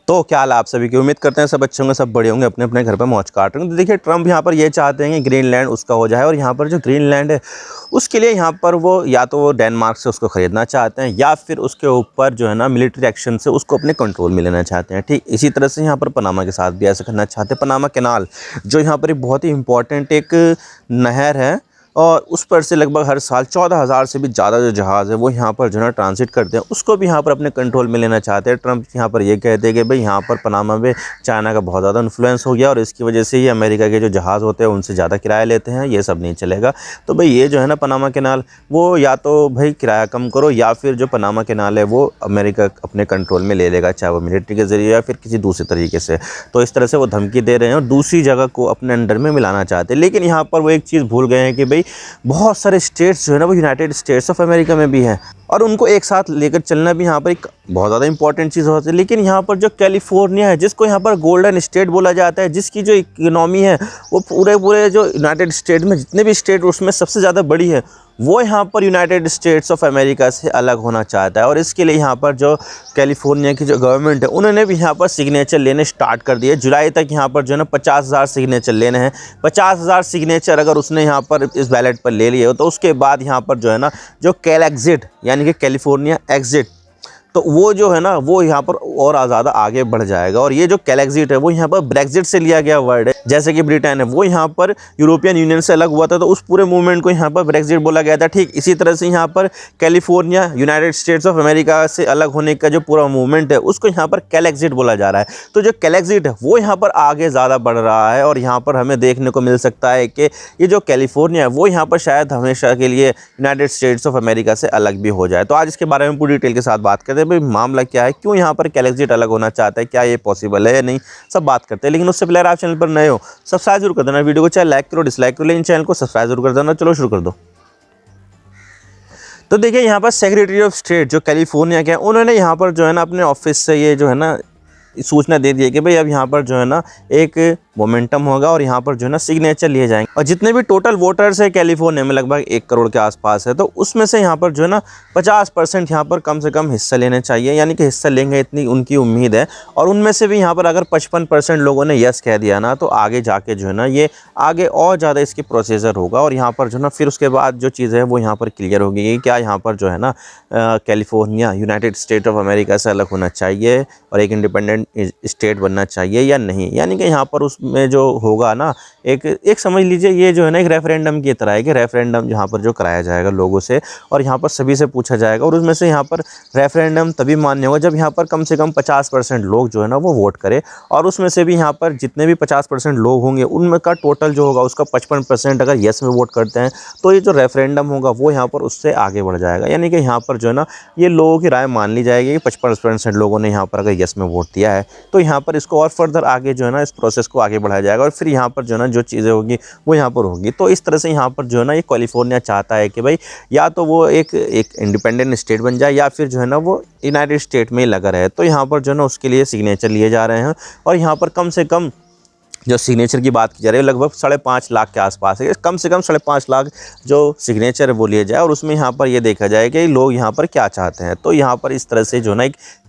तो क्या हाल है आप सभी की। उम्मीद करते हैं सब अच्छे होंगे, सब बड़े होंगे, अपने अपने घर पर मौज काट रहे हैं। तो देखिए ट्रम्प यहाँ पर ये चाहते हैं कि ग्रीनलैंड उसका हो जाए, और यहाँ पर जो ग्रीनलैंड है उसके लिए यहाँ पर वो या तो वो डेनमार्क से उसको ख़रीदना चाहते हैं, या फिर उसके ऊपर जो है ना मिलिट्री एक्शन से उसको अपने कंट्रोल में लेना चाहते हैं। ठीक इसी तरह से यहाँ पर पनामा के साथ भी ऐसा करना चाहते हैं। पनामा कैनाल जो यहाँ पर एक बहुत ही इंपॉर्टेंट एक नहर है, और उस पर से लगभग हर साल 14,000 से भी ज़्यादा जो जहाज़ है वो यहाँ पर जो है ना ट्रांसिट करते हैं, उसको भी यहाँ पर अपने कंट्रोल में लेना चाहते हैं। ट्रम्प यहाँ पर ये कहते हैं कि भाई यहाँ पर पनामा में चाइना का बहुत ज़्यादा इन्फ्लुएंस हो गया, और इसकी वजह से ये अमेरिका के जो जहाज़ होते हैं उनसे ज़्यादा किराया लेते हैं, ये सब नहीं चलेगा। तो भाई ये जो है ना पनामा कैनाल, वो या तो भाई किराया कम करो, या फिर जो पनामा कैनाल है वो अमेरिका अपने कंट्रोल में ले लेगा, चाहे वो मिलिट्री के ज़रिए या फिर किसी दूसरे तरीके से। तो इस तरह से वो धमकी दे रहे हैं और दूसरी जगह को अपने अंडर में मिलाना चाहते हैं। लेकिन यहाँ पर वो एक चीज़ भूल गए हैं कि भाई बहुत सारे स्टेट्स जो है ना वो यूनाइटेड स्टेट्स ऑफ अमेरिका में भी हैं, और उनको एक साथ लेकर चलना भी यहाँ पर एक बहुत ज़्यादा इंपॉर्टेंट चीज़ होती है। लेकिन यहाँ पर जो कैलिफोर्निया है, जिसको यहाँ पर गोल्डन स्टेट बोला जाता है, जिसकी जो इकोनॉमी है वो पूरे जो यूनाइटेड स्टेट में जितने भी स्टेट उसमें सबसे ज़्यादा बड़ी है, वो यहाँ पर यूनाइटेड स्टेट्स ऑफ अमेरिका से अलग होना चाहता है। और इसके लिए यहाँ पर जो कैलिफोर्निया की जो गवर्नमेंट है उन्होंने भी यहाँ पर सिग्नेचर लेने स्टार्ट कर दिए। जुलाई तक यहाँ पर जो है ना 50,000 सिग्नेचर लेने हैं। 50,000 सिग्नेचर अगर उसने यहाँ पर इस बैलेट पर ले लिए हो, तो उसके बाद यहाँ पर जो है ना जो कैलेक्सिट यानी कि कैलिफोर्निया एग्जिट, तो वो जो है ना वो यहाँ पर और ज़्यादा आगे बढ़ जाएगा। और ये जो कैलेक्सिट है वो यहाँ पर ब्रेक्जिट से लिया गया वर्ड है। जैसे कि ब्रिटेन है वो यहाँ पर यूरोपियन यूनियन से अलग हुआ था, तो उस पूरे मूवमेंट को यहाँ पर ब्रेक्जिट बोला गया था। ठीक इसी तरह से यहाँ पर California United states of America से अलग होने का जो पूरा मूवमेंट है उसको यहाँ पर कैलेक्सिट बोला जा रहा है। तो जो कैलेक्सिट है वो यहाँ पर आगे ज़्यादा बढ़ रहा है, और यहाँ पर हमें देखने को मिल सकता है कि ये जो कैलिफोर्निया है वो यहाँ पर शायद हमेशा के लिए यूनाइटेड स्टेट्स ऑफ अमेरिका से अलग भी हो जाए। तो आज इसके बारे में पूरी डिटेल के साथ बात करते हैं, भाई मामला क्या है, क्यों यहाँ पर कैलेक्सिट अलग होना चाहता है, क्या ये पॉसिबल है या नहीं, सब बात करते हैं। लेकिन उससे पहले आप चैनल पर नए हो सब्सक्राइब जरूर कर देना, वीडियो को चाहे लाइक करो डिसलाइक करो, लेकिन चैनल को सब्सक्राइब जरूर कर देना। चलो शुरू कर दो। तो देखिए यहाँ पर सेक्रेटरी ऑफ स्टेट जो कैलिफोर्निया के हैं उन्होंने यहाँ पर जो है ना अपने ऑफिस से ये जो है ना सूचना दे दी है कि भाई अब यहाँ पर जो है ना एक मोमेंटम होगा, और यहाँ पर जो है ना सिग्नेचर लिए जाएंगे। और जितने भी टोटल वोटर्स है कैलिफोर्निया में लगभग 1 करोड़ के आसपास है, तो उसमें से यहाँ पर जो है ना 50% यहाँ पर कम से कम हिस्सा लेने चाहिए, यानी कि हिस्सा लेंगे इतनी उनकी उम्मीद है। और उनमें से भी यहाँ पर अगर 55% लोगों ने यस कह दिया ना, तो आगे जाके जो है ना ये आगे और ज़्यादा इसकी प्रोसीजर होगा, और यहाँ पर जो है ना फिर उसके बाद जो चीज़ है वो यहाँ पर क्लियर होगी कि क्या यहाँ पर जो है ना California United state of America से अलग होना चाहिए और एक इंडिपेंडेंट स्टेट बनना चाहिए या नहीं। यानी कि यहाँ पर उसमें जो होगा ना एक समझ लीजिए ये जो है ना एक रेफरेंडम की तरह है, कि रेफरेंडम यहाँ पर जो कराया जाएगा लोगों से, और यहाँ पर सभी से पूछा जाएगा, और उसमें से यहाँ पर रेफरेंडम तभी मान्य होगा जब यहाँ पर कम से कम 50% लोग जो है ना वो वोट करें। और उसमें से भी यहाँ पर जितने भी 50% लोग होंगे उनमें का टोटल जो होगा उसका 55% अगर येस में वोट करते हैं, तो ये जो रेफरेंडम होगा वो यहाँ पर उससे आगे बढ़ जाएगा। यानी कि यहाँ पर जो है ना ये लोगों की राय मान ली जाएगी कि 55% लोगों ने यहाँ पर अगर येस में वोट दिया है, तो यहाँ पर इसको और फर्दर आगे जो है ना इस प्रोसेस को आगे बढ़ाया जाएगा, और फिर यहाँ पर जो है ना जो चीज़ें होगी वो यहाँ पर होगी। तो इस तरह से यहाँ पर जो है ना ये कैलिफोर्निया चाहता है कि भाई या तो वो एक इंडिपेंडेंट स्टेट बन जाए, या फिर जो है ना वो यूनाइटेड स्टेट में ही लगा रहे। तो यहाँ पर जो है ना उसके लिए सिग्नेचर लिए जा रहे हैं, और यहाँ पर कम से कम जो सिग्नेचर की बात की जा रही है लगभग 5.5 लाख के आसपास है। कम से कम 5.5 लाख जो सिग्नेचर है वो लिए जाए, और उसमें यहाँ पर ये देखा जाए कि लोग यहाँ पर क्या चाहते हैं। तो यहाँ पर इस तरह से जो ना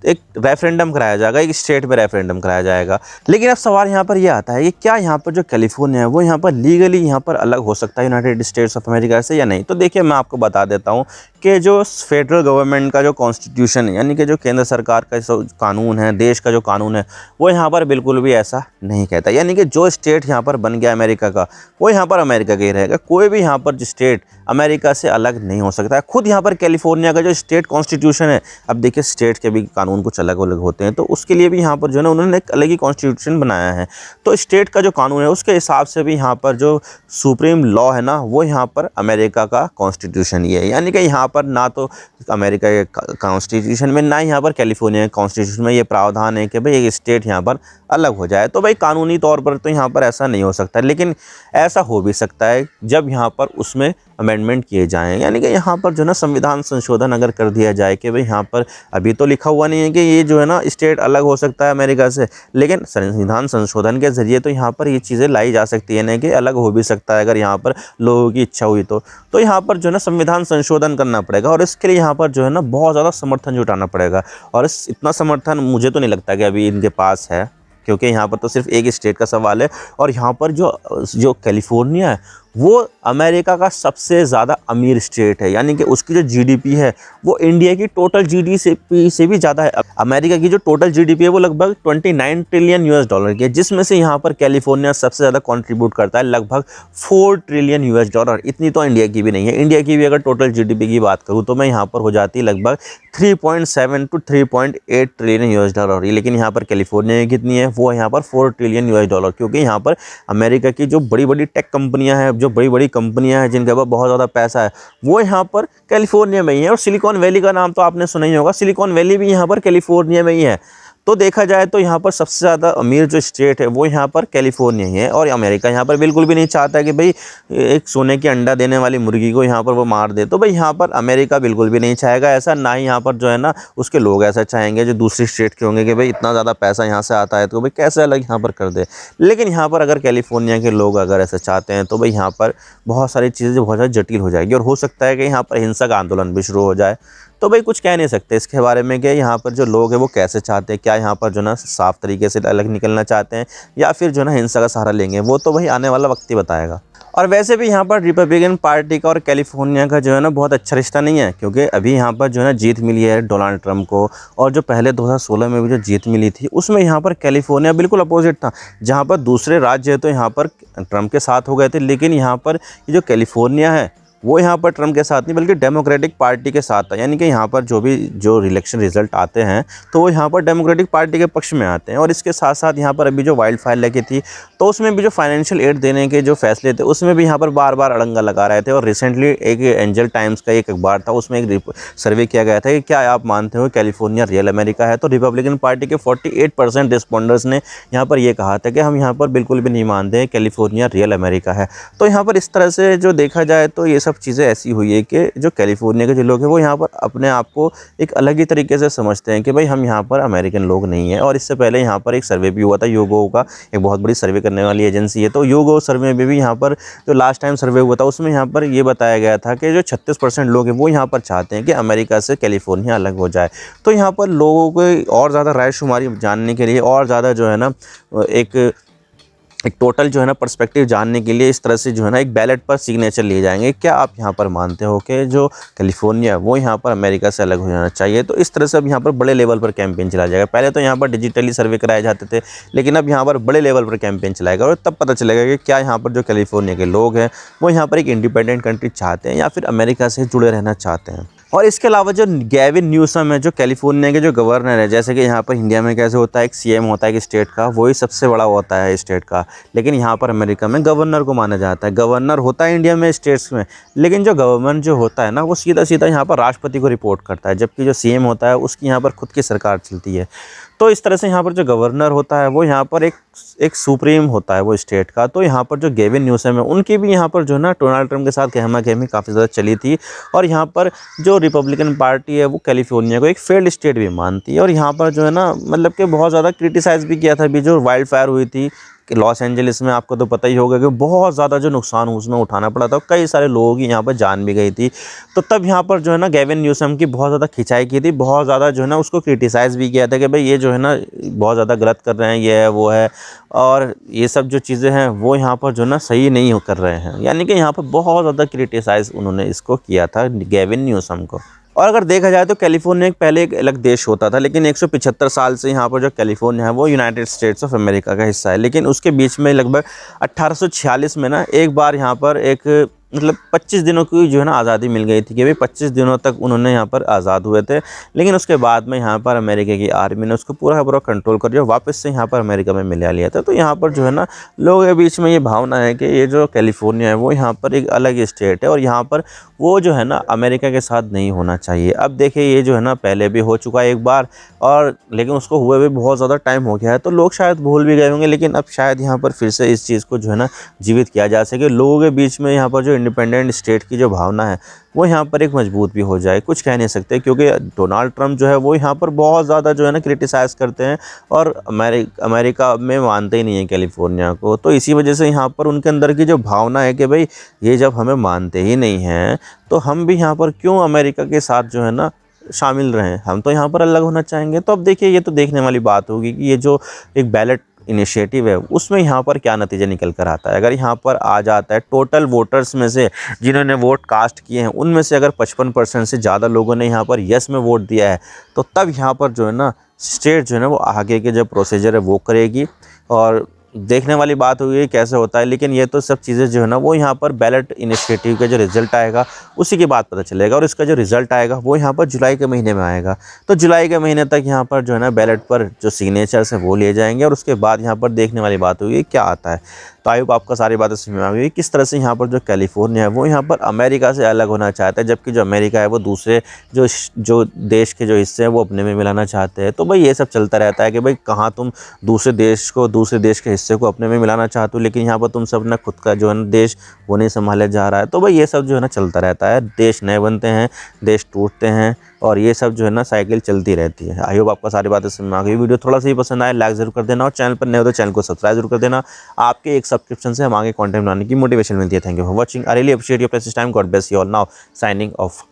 एक रेफरेंडम कराया जाएगा, एक स्टेट में रेफरेंडम कराया जाएगा। लेकिन अब सवाल यहाँ पर यह आता है कि क्या यहाँ पर जो कैलिफोर्निया है वो यहाँ पर लीगली यहाँ पर अलग हो सकता है यूनाइटेड स्टेट्स ऑफ अमेरिका से या नहीं। तो देखिए मैं आपको बता देता हूँ कि जो फेडरल गवर्नमेंट का जो कॉन्स्टिट्यूशन है, यानी कि जो केंद्र सरकार का जो कानून है, देश का जो कानून है, वो यहाँ पर बिल्कुल भी ऐसा नहीं कहता। यानी कि जो स्टेट यहाँ पर बन गया अमेरिका का, वो यहाँ पर अमेरिका का ही रहेगा। कोई भी यहाँ पर जो स्टेट अमेरिका से अलग नहीं हो सकता है। खुद यहाँ पर कैलिफोर्निया का जो स्टेट कॉन्स्टिट्यूशन है, अब देखिए स्टेट के भी कानून कुछ अलग अलग होते हैं, तो उसके लिए भी यहाँ पर जो है ना उन्होंने एक अलग ही कॉन्स्टिट्यूशन बनाया है। तो स्टेट का जो कानून है उसके हिसाब से भी यहाँ पर जो सुप्रीम लॉ है ना वो यहाँ पर अमेरिका का कॉन्स्टिट्यूशन ही है। यानी कि यहाँ पर ना तो अमेरिका के कॉन्स्टिट्यूशन में, ना यहाँ पर कैलिफोर्निया के कॉन्स्टिट्यूशन में ये प्रावधान है कि भाई एक स्टेट यहाँ पर अलग हो जाए। तो भाई कानूनी तौर पर तो यहाँ पर ऐसा नहीं हो सकता, लेकिन ऐसा हो भी सकता है जब यहाँ पर उसमें अमेंडमेंट किए जाएँ, यानी कि यहाँ पर जो है ना संविधान संशोधन अगर कर दिया जाए कि भाई यहाँ पर अभी तो लिखा हुआ नहीं है कि ये जो है ना स्टेट अलग हो सकता है अमेरिका से, लेकिन संविधान संशोधन के ज़रिए तो यहाँ पर ये चीज़ें लाई जा सकती है ना कि अलग हो भी सकता है अगर यहाँ पर लोगों की इच्छा हुई तो यहाँ पर जो है ना संविधान संशोधन करना पड़ेगा और इसके लिए यहाँ पर जो है ना बहुत ज़्यादा समर्थन जुटाना पड़ेगा। और इतना समर्थन मुझे तो नहीं लगता कि अभी इनके पास है, क्योंकि यहाँ पर तो सिर्फ एक स्टेट का सवाल है। और यहाँ पर जो जो कैलिफोर्निया है वो अमेरिका का सबसे ज़्यादा अमीर स्टेट है, यानी कि उसकी जो जीडीपी है वो इंडिया की टोटल जीडीपी से भी ज़्यादा है। अमेरिका की जो टोटल जीडीपी है वो लगभग 29 ट्रिलियन यूएस डॉलर की है, जिसमें से यहाँ पर कैलिफोर्निया सबसे ज़्यादा कंट्रीब्यूट करता है, लगभग 4 ट्रिलियन यूएस डॉलर। इतनी तो इंडिया की भी नहीं है। इंडिया की भी अगर टोटल जीडीपी की बात करूँ तो मैं यहाँ पर हो जाती है लगभग 3.7 to 3.8 ट्रिलियन यूएस डॉलर, लेकिन यहाँ पर कैलिफोर्निया की कितनी है, वो यहाँ पर 4 ट्रिलियन यूएस डॉलर। क्योंकि यहाँ पर अमेरिका की जो बड़ी बड़ी टेक कंपनियाँ हैं, जो बड़ी बड़ी कंपनियां हैं जिनके पास बहुत ज़्यादा पैसा है, वो यहाँ पर कैलिफोर्निया में ही है। और सिलिकॉन वैली का नाम तो आपने सुना ही होगा, सिलिकॉन वैली भी यहाँ पर कैलिफोर्निया में ही है। तो देखा जाए तो यहाँ पर सबसे ज़्यादा अमीर जो स्टेट है वो यहाँ पर कैलिफोर्निया ही है। और अमेरिका यहाँ पर बिल्कुल भी नहीं चाहता कि भाई एक सोने की अंडा देने वाली मुर्गी को यहाँ पर वो मार दे। तो भाई यहाँ पर अमेरिका बिल्कुल भी नहीं चाहेगा ऐसा, ना ही यहाँ पर जो है ना उसके लोग ऐसा चाहेंगे जो दूसरी स्टेट के होंगे कि भाई इतना ज़्यादा पैसा यहाँ से आता है तो भाई कैसे अलग यहाँ पर कर दे। लेकिन यहाँ पर अगर कैलिफोर्निया के लोग अगर ऐसा चाहते हैं तो भाई यहाँ पर बहुत सारी चीज़ें बहुत ज़्यादा जटिल हो जाएगी और हो सकता है कि यहाँ पर हिंसक आंदोलन भी शुरू हो जाए। तो भाई कुछ कह नहीं सकते इसके बारे में कि यहाँ पर जो लोग हैं वो कैसे चाहते हैं, क्या यहाँ पर जो ना साफ़ तरीके से अलग निकलना चाहते हैं या फिर जो ना हिंसा का सहारा लेंगे, वो तो भाई आने वाला वक्त ही बताएगा। और वैसे भी यहाँ पर रिपब्लिकन पार्टी का और कैलिफोर्निया का जो है ना बहुत अच्छा रिश्ता नहीं है, क्योंकि अभी यहाँ पर जो है ना जीत मिली है डोनाल्ड ट्रंप को। और जो पहले 2016 में भी जो जीत मिली थी उसमें यहाँ पर कैलिफोर्निया बिल्कुल अपोजिट था, जहाँ पर दूसरे राज्य तो यहाँ पर ट्रंप के साथ हो गए थे, लेकिन यहाँ पर ये जो कैलिफोर्निया है वो यहाँ पर ट्रंप के साथ नहीं बल्कि डेमोक्रेटिक पार्टी के साथ था। यानी कि यहाँ पर जो इलेक्शन रिजल्ट आते हैं तो वो यहाँ पर डेमोक्रेटिक पार्टी के पक्ष में आते हैं। और इसके साथ साथ यहाँ पर अभी जो वाइल्ड फायर लगी थी तो उसमें भी जो फाइनेंशियल एड देने के जो फैसले थे उसमें भी यहाँ पर बार बार अड़ंगा लगा रहे थे। और रिसेंटली एक एंजल टाइम्स का एक अखबार था, उसमें एक सर्वे किया गया था कि क्या आप मानते हो कैलिफोर्निया रियल अमेरिका है। तो रिपब्लिकन पार्टी के 48% रिस्पॉन्डर्स ने यहाँ पर ये कहा था कि हम यहाँ पर बिल्कुल भी नहीं मानते हैं कैलिफोर्निया रियल अमेरिका है। तो यहाँ पर इस तरह से जो देखा जाए तो ये सब चीज़ें ऐसी हुई है कि जो कैलिफोर्निया के जो लोग हैं वो यहाँ पर अपने आप को एक अलग ही तरीके से समझते हैं कि भाई हम यहाँ पर अमेरिकन लोग नहीं हैं। और इससे पहले यहाँ पर एक सर्वे भी हुआ था, यूगो का एक बहुत बड़ी सर्वे करने वाली एजेंसी है, तो यूगो सर्वे में भी यहाँ पर जो लास्ट टाइम सर्वे हुआ था उसमें यहाँ पर ये बताया गया था कि जो 36% लोग हैं वो यहाँ पर चाहते हैं कि अमेरिका से कैलिफोर्निया अलग हो जाए। तो यहाँ पर लोगों को और ज़्यादा रायशुमारी जानने के लिए और ज़्यादा जो है ना एक टोटल जो है ना पर्सपेक्टिव जानने के लिए इस तरह से जो है ना एक बैलेट पर सिग्नेचर लिए जाएंगे। क्या आप यहाँ पर मानते हो कि जो कैलिफोर्निया वो यहाँ पर अमेरिका से अलग हो जाना चाहिए? तो इस तरह से अब यहाँ पर बड़े लेवल पर कैंपेन चलाया जाएगा। पहले तो यहाँ पर डिजिटली सर्वे कराए जाते थे, लेकिन अब यहाँ पर बड़े लेवल पर कैंपेन चलाएगा और तब पता चलेगा कि क्या यहाँ पर जो कैलिफोर्निया के लोग हैं वो यहाँ पर एक इंडिपेंडेंट कंट्री चाहते हैं या फिर अमेरिका से जुड़े रहना चाहते हैं। और इसके अलावा जो गैविन न्यूसम है जो कैलिफोर्निया के जो गवर्नर है, जैसे कि यहाँ पर इंडिया में कैसे होता है एक सीएम होता है एक स्टेट का, वही सबसे बड़ा होता है स्टेट का, लेकिन यहाँ पर अमेरिका में गवर्नर को माना जाता है। गवर्नर होता है इंडिया में स्टेट्स में, लेकिन जो गवर्नर जो होता है ना वो सीधा सीधा यहाँ पर राष्ट्रपति को रिपोर्ट करता है, जबकि जो सीएम होता है उसकी यहाँ पर खुद की सरकार चलती है। तो इस तरह से यहाँ पर जो गवर्नर होता है वो यहाँ पर एक सुप्रीम होता है वो स्टेट का। तो यहाँ पर जो गैविन न्यूसम है उनकी भी यहाँ पर जो है ना डोनाल्ड ट्रंप के साथ गहमा-गहमी काफ़ी ज़्यादा चली थी। और यहाँ पर जो रिपब्लिकन पार्टी है वो कैलिफोर्निया को एक फेल्ड स्टेट भी मानती है। और यहाँ पर जो है ना मतलब कि बहुत ज़्यादा क्रिटिसाइज़ भी किया था अभी जो वाइल्ड फायर हुई थी कि लॉस एंजलिस में, आपको तो पता ही होगा कि बहुत ज़्यादा जो नुकसान उसमें उठाना पड़ा था, कई सारे लोगों की यहाँ पर जान भी गई थी। तो तब यहाँ पर जो है ना गैविन न्यूसम की बहुत ज़्यादा खिंचाई की थी, बहुत ज़्यादा जो है ना उसको क्रिटिसाइज़ भी किया था कि भाई ये जो है ना बहुत ज़्यादा गलत कर रहे हैं, ये है वो है, और ये सब जो चीज़ें हैं वो यहाँ पर जो है ना सही नहीं कर रहे हैं। यानी कि यहाँ पर बहुत ज़्यादा क्रिटिसाइज़ उन्होंने इसको किया था गैविन न्यूसम को। और अगर देखा जाए तो कैलिफोर्निया पहले एक अलग देश होता था, लेकिन 175 साल से यहाँ पर जो कैलिफोर्निया है वो यूनाइटेड स्टेट्स ऑफ अमेरिका का हिस्सा है। लेकिन उसके बीच में लगभग 1846 में ना एक बार यहाँ पर एक मतलब 25 दिनों की जो है ना आज़ादी मिल गई थी कि भाई 25 दिनों तक उन्होंने यहाँ पर आज़ाद हुए थे। लेकिन उसके बाद में यहाँ पर अमेरिका की आर्मी ने उसको पूरा का पूरा कंट्रोल कर दिया, वापस से यहाँ पर अमेरिका में मिला लिया था। तो यहाँ पर जो है ना लोगों के बीच में ये भावना है कि ये जो कैलिफोर्निया है वो यहाँ पर एक अलग स्टेट है और यहाँ पर वो जो है ना अमेरिका के साथ नहीं होना चाहिए। अब देखिए ये जो है ना पहले भी हो चुका है एक बार, और लेकिन उसको हुए भी बहुत ज़्यादा टाइम हो गया है, तो लोग शायद भूल भी गए होंगे। लेकिन अब शायद यहाँ पर फिर से इस चीज़ को जो है ना जीवित किया जा सके, लोगों के बीच में यहाँ पर जो इंडिपेंडेंट स्टेट की जो भावना है वो यहाँ पर एक मजबूत भी हो जाए। कुछ कह नहीं सकते क्योंकि डोनाल्ड ट्रंप जो है वो यहाँ पर बहुत ज़्यादा जो है ना क्रिटिसाइज़ करते हैं और अमेरिका में मानते ही नहीं है कैलिफोर्निया को। तो इसी वजह से यहाँ पर उनके अंदर की जो भावना है कि भाई ये जब हमें मानते ही नहीं हैं तो हम भी यहाँ पर क्यों अमेरिका के साथ जो है ना शामिल रहें, हम तो यहाँ पर अलग होना चाहेंगे। तो अब देखिए ये तो देखने वाली बात होगी कि ये जो एक बैलेट इनिशिएटिव है उसमें यहाँ पर क्या नतीजा निकल कर आता है। अगर यहाँ पर आ जाता है टोटल वोटर्स में से जिन्होंने वोट कास्ट किए हैं उनमें से अगर 55% से ज़्यादा लोगों ने यहाँ पर यस में वोट दिया है तो तब यहाँ पर जो है ना स्टेट जो है ना वो आगे के जो प्रोसीजर है वो करेगी और देखने वाली बात होगी कैसे होता है। लेकिन ये तो सब चीज़ें जो है ना वो यहाँ पर बैलेट इनिशिएटिव का जो रिज़ल्ट आएगा उसी के बाद पता चलेगा और इसका जो रिज़ल्ट आएगा वो यहाँ पर जुलाई के महीने में आएगा। तो जुलाई के महीने तक यहाँ पर जो है ना बैलेट पर जो सिग्नेचर्स है वो लिए जाएंगे और उसके बाद यहाँ पर देखने वाली बात होगी क्या आता है। तो आई होप आपका सारी बातें समझ में आ गई किस तरह से यहाँ पर जो कैलिफोर्निया है वो यहाँ पर अमेरिका से अलग होना चाहता है, जबकि जो अमेरिका है वो दूसरे जो देश के जो हिस्से हैं वो अपने में मिलाना चाहते हैं। तो भाई ये सब चलता रहता है कि भाई कहाँ तुम दूसरे देश के हिस्से को अपने में मिलाना चाहते हो लेकिन यहाँ पर तुम सब ना खुद का जो है ना देश वो नहीं संभाला जा रहा है। तो भाई ये सब जो है ना चलता रहता है, देश नए बनते हैं, देश टूटते हैं और ये सब जो है ना साइकिल चलती रहती है। आई होप आपका सारी बातें समझ में आ गई। वीडियो थोड़ा सा ही पसंद आए लाइक जरूर कर देना और चैनल पर नए हो तो चैनल को सब्सक्राइब जरूर कर देना। आपके एक सब्सक्रिप्शन से हम आगे कंटेंट बनाने की मोटिवेशन मिलती है। Thank you for watching. I really appreciate your precious time. God bless you all. Now signing off.